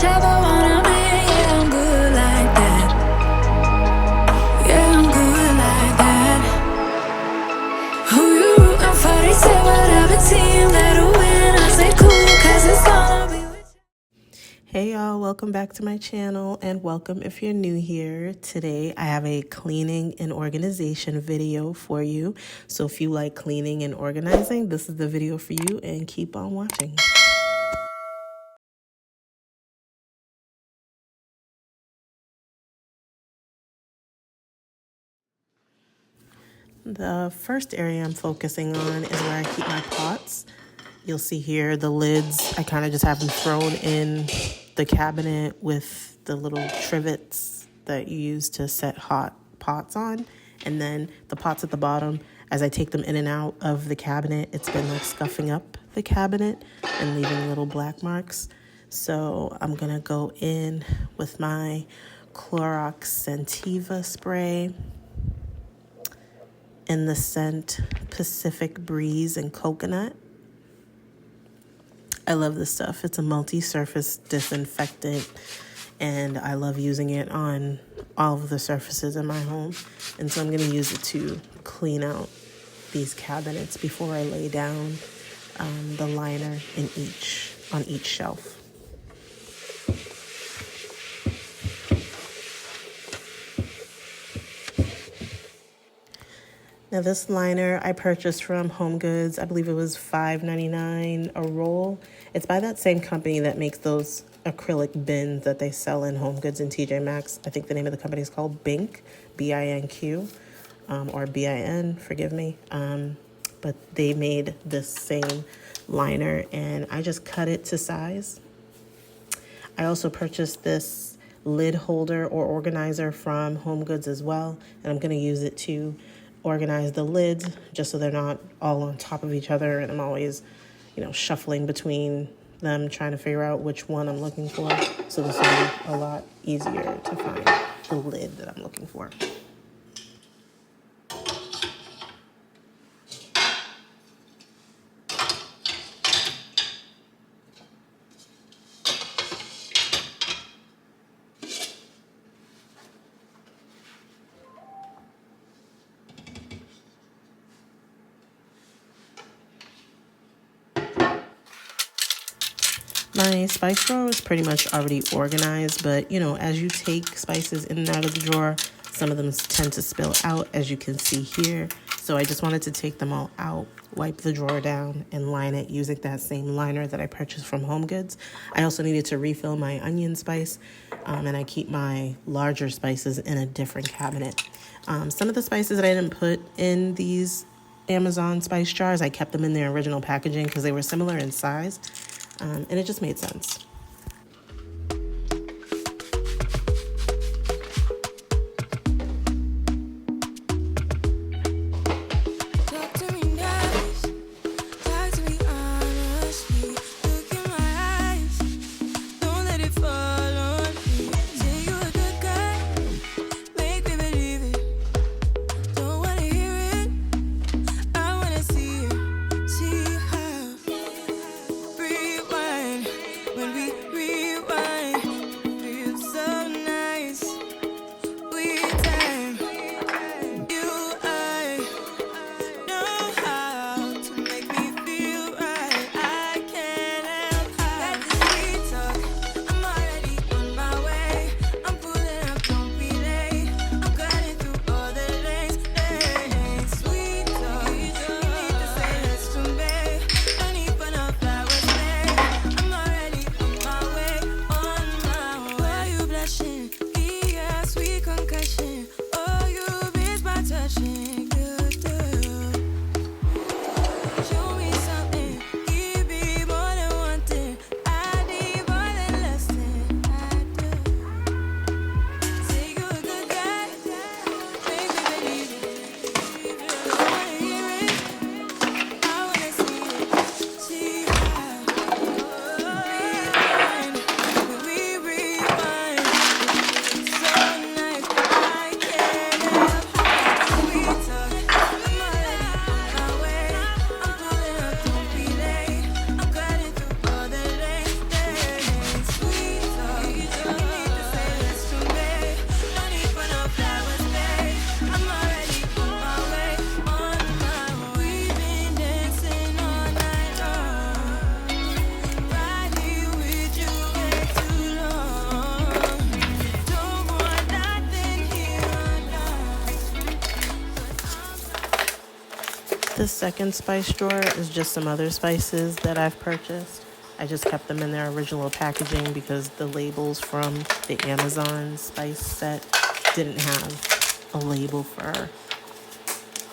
whichever one I'm in. Yeah, I'm good like that. Yeah, I'm good like that. Who you rooting for? They say whatever team that'll win. I say cool, cause it's gonna be with you. Hey y'all, welcome back to my channel and welcome if you're new here. Today I have a cleaning and organization video for you. So if you like cleaning and organizing, this is the video for you and keep on watching. The first area I'm focusing on is where I keep my pots. You'll see here the lids, I kind of just have them thrown in the cabinet with the little trivets that you use to set hot pots on. And then the pots at the bottom, as I take them in and out of the cabinet, it's been like scuffing up the cabinet and leaving little black marks. So I'm gonna go in with my Clorox Scentiva spray in the scent Pacific Breeze and Coconut. I love this stuff. It's a multi-surface disinfectant and I love using it on all of the surfaces in my home. And so I'm going to use it to clean out these cabinets before I lay down the liner on each shelf. Now this liner I purchased from Home Goods. I believe it was $5.99 a roll. It's by that same company that makes those acrylic bins that they sell in Home Goods and TJ Maxx. I think the name of the company is called Bink, B-I-N-Q, or B-I-N, forgive me. But they made this same liner and I just cut it to size. I also purchased this lid holder or organizer from Home Goods as well, and I'm going to use it to organize the lids just so they're not all on top of each other and I'm always, shuffling between them trying to figure out which one I'm looking for. So this will be a lot easier to find the lid that I'm looking for. My spice drawer is pretty much already organized, but as you take spices in and out of the drawer, some of them tend to spill out, as you can see here. So I just wanted to take them all out, wipe the drawer down, and line it using that same liner that I purchased from Home Goods. I also needed to refill my onion spice, and I keep my larger spices in a different cabinet. Some of the spices that I didn't put in these Amazon spice jars, I kept them in their original packaging because they were similar in size. And it just made sense. When we second spice drawer is just some other spices that I've purchased. I just kept them in their original packaging because the labels from the Amazon spice set didn't have a label for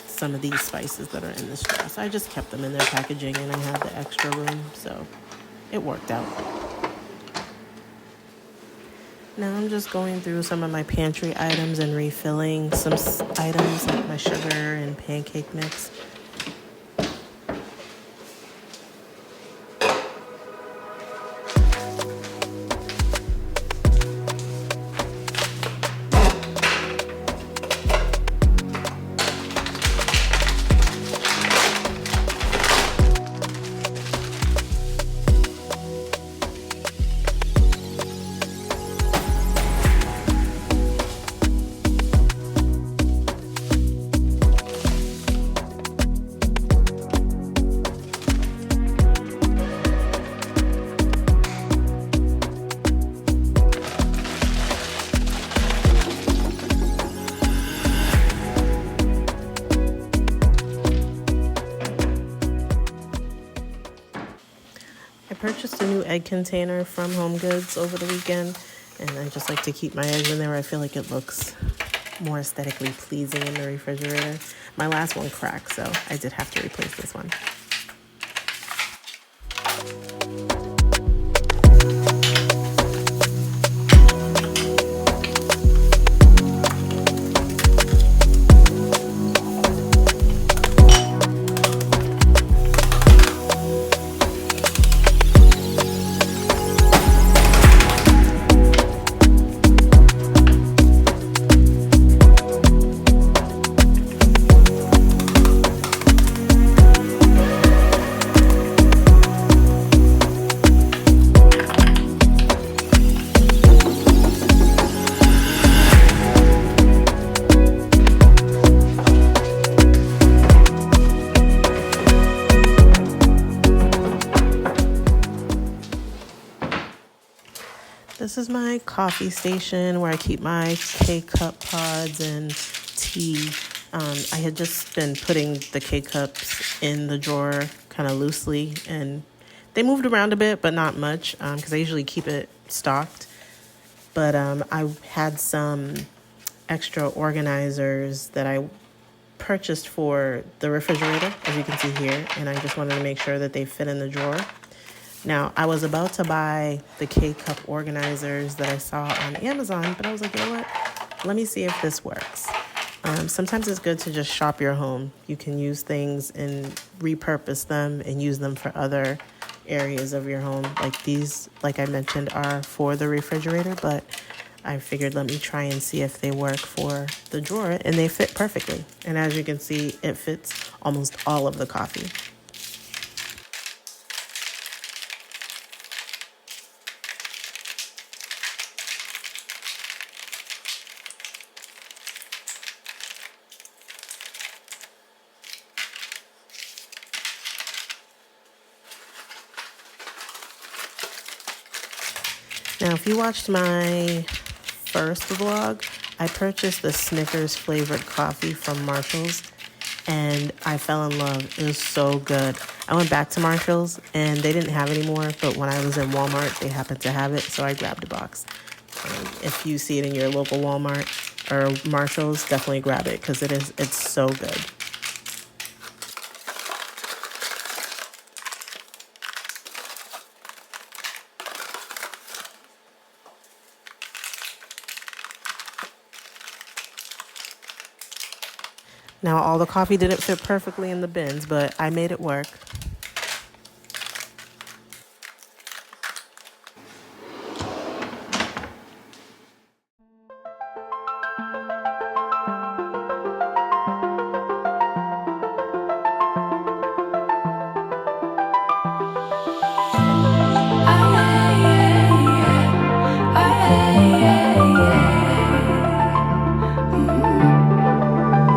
some of these spices that are in this drawer. So I just kept them in their packaging and I had the extra room, so it worked out. Now I'm just going through some of my pantry items and refilling some items like my sugar and pancake mix. I purchased a new egg container from Home Goods over the weekend, and I just like to keep my eggs in there. I feel like it looks more aesthetically pleasing in the refrigerator. My last one cracked, so I did have to replace this one. This is my coffee station where I keep my K-cup pods and tea. I had just been putting the K-cups in the drawer kind of loosely, and they moved around a bit, but not much because I usually keep it stocked. But I had some extra organizers that I purchased for the refrigerator, as you can see here, and I just wanted to make sure that they fit in the drawer. Now, I was about to buy the K-cup organizers that I saw on Amazon, but I was like, you know what? Let me see if this works. Sometimes it's good to just shop your home. You can use things and repurpose them and use them for other areas of your home. Like these, like I mentioned, are for the refrigerator, but I figured let me try and see if they work for the drawer, and they fit perfectly. And as you can see, it fits almost all of the coffee. Now, if you watched my first vlog, I purchased the Snickers flavored coffee from Marshall's, and I fell in love. It was so good. I went back to Marshall's, and they didn't have any more, but when I was in Walmart, they happened to have it, so I grabbed a box. If you see it in your local Walmart or Marshall's, definitely grab it because it's so good. Now, all the coffee didn't fit perfectly in the bins, but I made it work.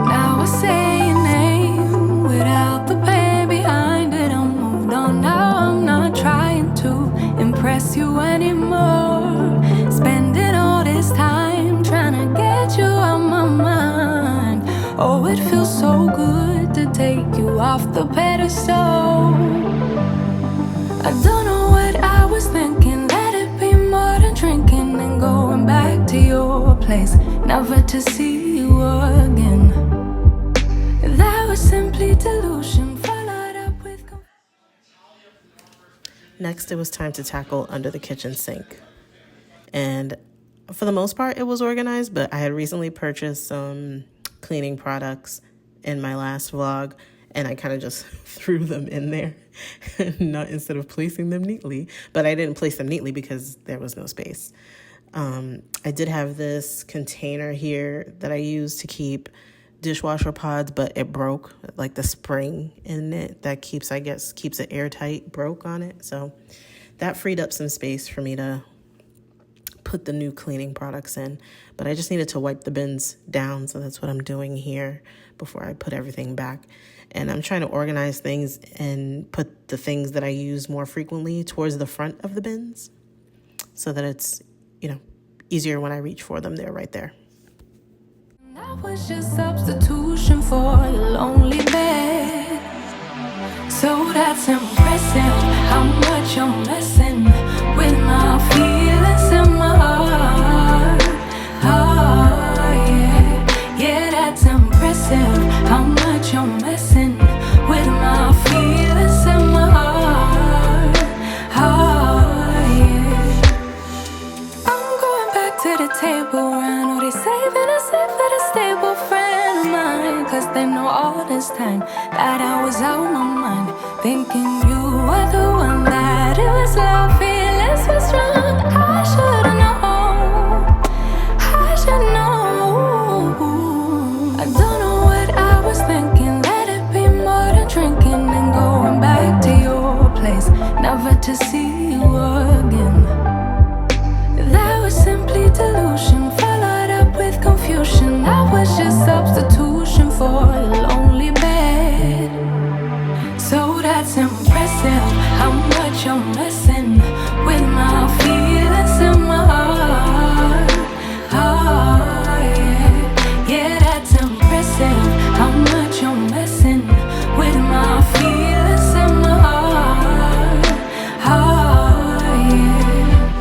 Now I say your name without the pain behind it. I'm moved on now, I'm not trying to impress you anymore. Spending all this time trying to get you out my mind. Oh, it feels so good to take you off the pedestal. I don't know what I was thinking. Let it be more than drinking and going back to your place, never to see you again. That was simply delusion, followed up with. Next, it was time to tackle under the kitchen sink. And for the most part, it was organized, but I had recently purchased some cleaning products in my last vlog, and I kind of just threw them in there not instead of placing them neatly. But I didn't place them neatly because there was no space. I did have this container here that I used to keep dishwasher pods, but it broke. Like the spring in it that keeps it airtight broke on it. So that freed up some space for me to put the new cleaning products in. But I just needed to wipe the bins down, so that's what I'm doing here before I put everything back. And I'm trying to organize things and put the things that I use more frequently towards the front of the bins so that it's, easier when I reach for them. They're right there. That was just substitution for your lonely bed. So that's impressive, how much you're messing with my feelings in my heart. Oh, yeah, yeah, that's impressive, how much you're messing with my feelings in my heart. Oh, yeah. I'm going back to the table, I know they saving us for the stable friend of mine, 'cause they know all this time that I was out my mind, thinking you were the one, that it was love, feelings were strong. I should've known, I should know. I don't know what I was thinking. Let it be more than drinking and going back to your place, never to see you again. That was simply delusion, followed up with confusion. That was just substitution for your lonely bed. So that's impressive, how much you're messing with my feelings in my heart. Oh, yeah, yeah, that's impressive, how much you're messing with my feelings in my heart. Oh, yeah.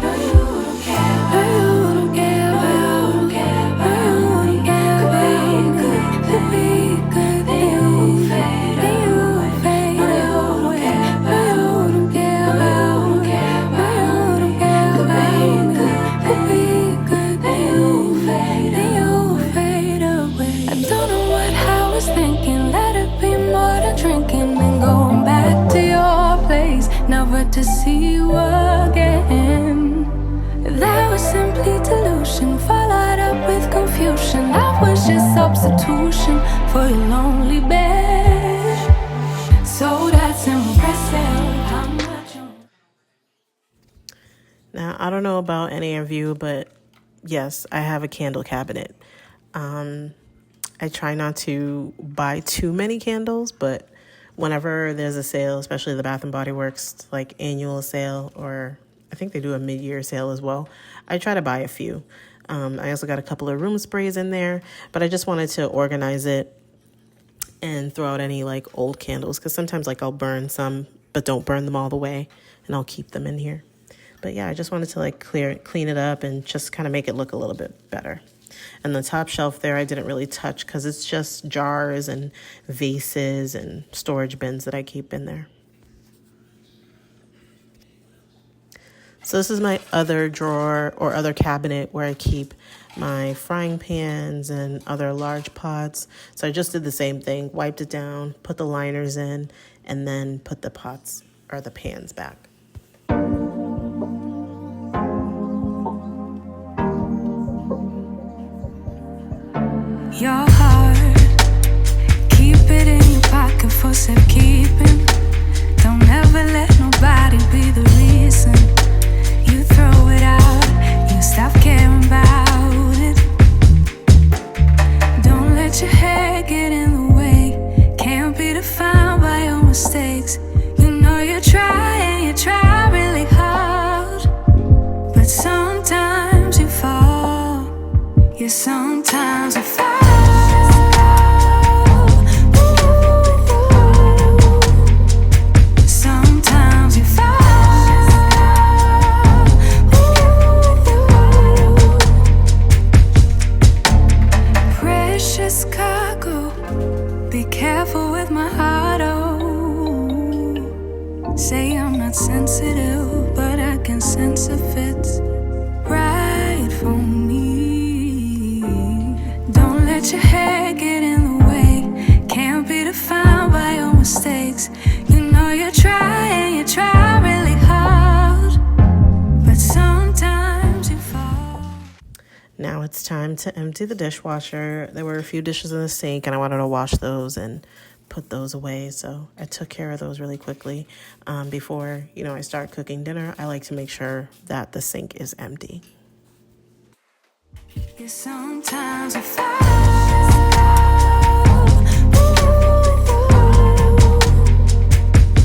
No, you don't care, no, you don't care, no, you don't care, no, you don't care. Could be good, then you fade, then you fade. No, you don't care, no, you don't care, no, you don't care, no, you don't care. Could be good, then you fade away. I don't know what I was thinking. Let it be more than drinking and going back to your place, never to see you again. That was simply delusion, followed up with confusion. That was just substitution for your lonely bed. So that's impressive, how much you. Now, I don't know about any of you, but yes, I have a candle cabinet. I try not to buy too many candles, but whenever there's a sale, especially the Bath & Body Works, like annual sale, or I think they do a mid-year sale as well, I try to buy a few. I also got a couple of room sprays in there, but I just wanted to organize it and throw out any like old candles, because sometimes like I'll burn some, but don't burn them all the way, and I'll keep them in here. But yeah, I just wanted to like clean it up and just kind of make it look a little bit better. And the top shelf there, I didn't really touch because it's just jars and vases and storage bins that I keep in there. So this is my other drawer or other cabinet where I keep my frying pans and other large pots. So I just did the same thing, wiped it down, put the liners in, and then put the pots or the pans back. Your heart, keep it in your pocket for safekeeping. Don't ever let nobody be the reason you throw it out, you stop caring about it. Don't let your hair get in the way, can't be defined by your mistakes. You know you try really hard, but sometimes you fall, yeah, sometimes you fall. Ooh, sensitive, but I can sense if it's right for me. Don't let your hair get in the way. Can't be defined by your mistakes. You know you try really hard, but sometimes you fall. Now it's time to empty the dishwasher. There were a few dishes in the sink and I wanted to wash those and put those away. So I took care of those really quickly. Before, I start cooking dinner, I like to make sure that the sink is empty. Yeah, sometimes you fall.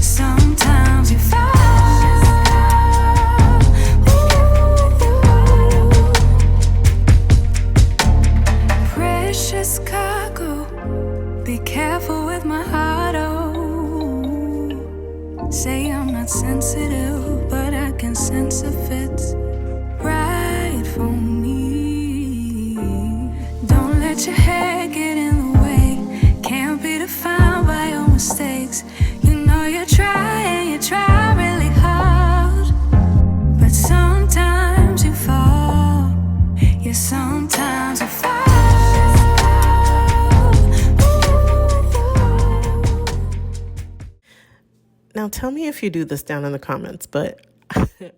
Sometimes you fall. Precious cargo, be careful with my heart, oh. Say I'm not sensitive, but I can sense if it's right for me. Don't let your hair get in the way. Can't be defined by your mistakes. You know you try really hard, but sometimes you fall. Yeah, sometimes you fall. Now tell me if you do this down in the comments, but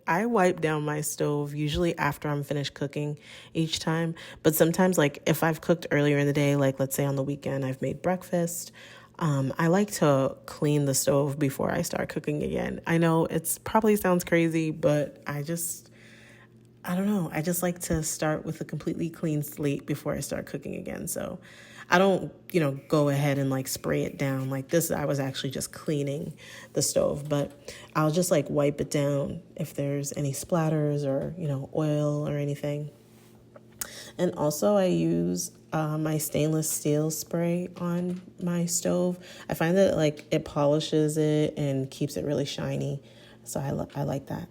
I wipe down my stove usually after I'm finished cooking each time. But sometimes, like if I've cooked earlier in the day, like let's say on the weekend, I've made breakfast. I like to clean the stove before I start cooking again. I know it's probably sounds crazy, but I don't know. I just like to start with a completely clean slate before I start cooking again. So I don't, go ahead and like spray it down like this. I was actually just cleaning the stove, but I'll just like wipe it down if there's any splatters or, oil or anything. And also I use my stainless steel spray on my stove. I find that like it polishes it and keeps it really shiny. So I like that.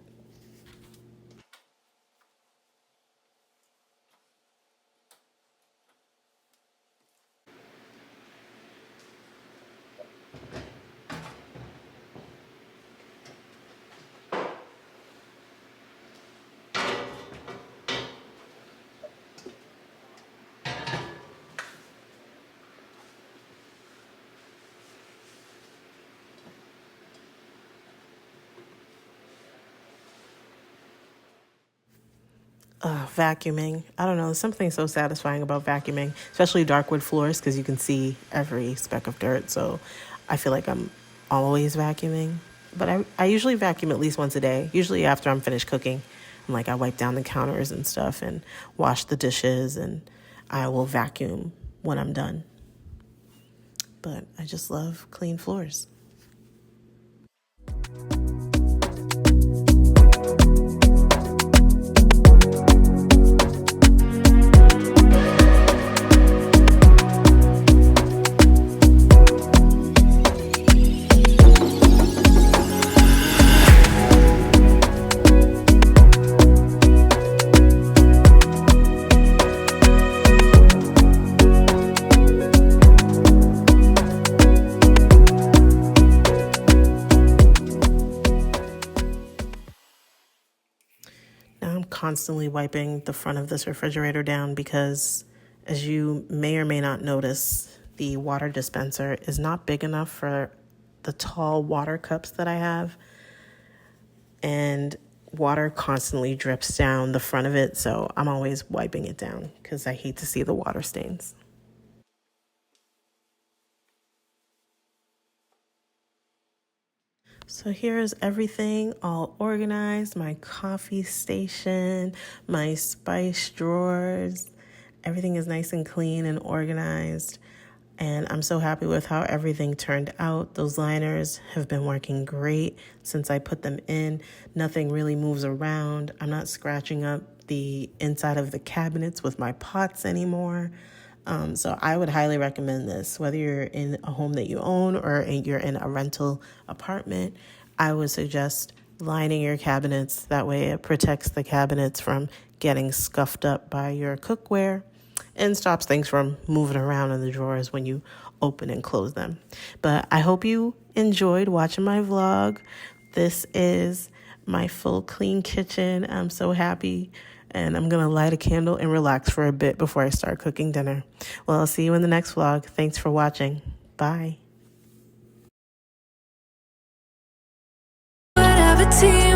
Vacuuming. I don't know. There's something so satisfying about vacuuming, especially dark wood floors, because you can see every speck of dirt. So I feel like I'm always vacuuming. But I usually vacuum at least once a day, usually after I'm finished cooking. And like I wipe down the counters and stuff and wash the dishes, and I will vacuum when I'm done. But I just love clean floors. Now I'm constantly wiping the front of this refrigerator down because, as you may or may not notice, the water dispenser is not big enough for the tall water cups that I have. And water constantly drips down the front of it, so I'm always wiping it down because I hate to see the water stains. So here's everything all organized, my coffee station, my spice drawers. Everything is nice and clean and organized. And I'm so happy with how everything turned out. Those liners have been working great since I put them in. Nothing really moves around. I'm not scratching up the inside of the cabinets with my pots anymore. So I would highly recommend this, whether you're in a home that you own or you're in a rental apartment. I would suggest lining your cabinets. That way it protects the cabinets from getting scuffed up by your cookware and stops things from moving around in the drawers when you open and close them. But I hope you enjoyed watching my vlog. This is my full clean kitchen. I'm so happy. And I'm going to light a candle and relax for a bit before I start cooking dinner. Well, I'll see you in the next vlog. Thanks for watching. Bye. Whatever tea